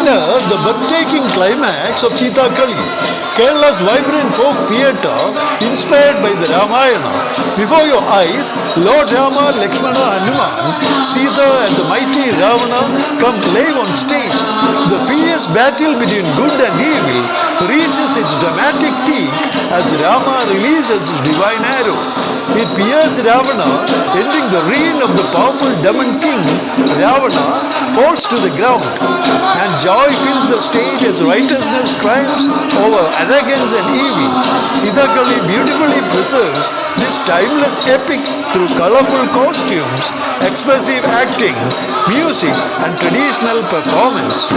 witness the breathtaking climax of Sita Kali, Kerala's vibrant folk theatre inspired by the Ramayana. Before your eyes, Lord Rama, Lakshmana, Hanuman, Sita and the mighty Ravana come live on stage. The fierce battle between good and evil reaches its dramatic peak as Rama releases his divine arrow. It pierces Ravana, ending the reign of the powerful demon king. Ravana falls to the ground, and joy fills the stage as righteousness triumphs over arrogance and evil. Sithakali beautifully preserves this timeless epic through colorful costumes, expressive acting, music, and traditional performance.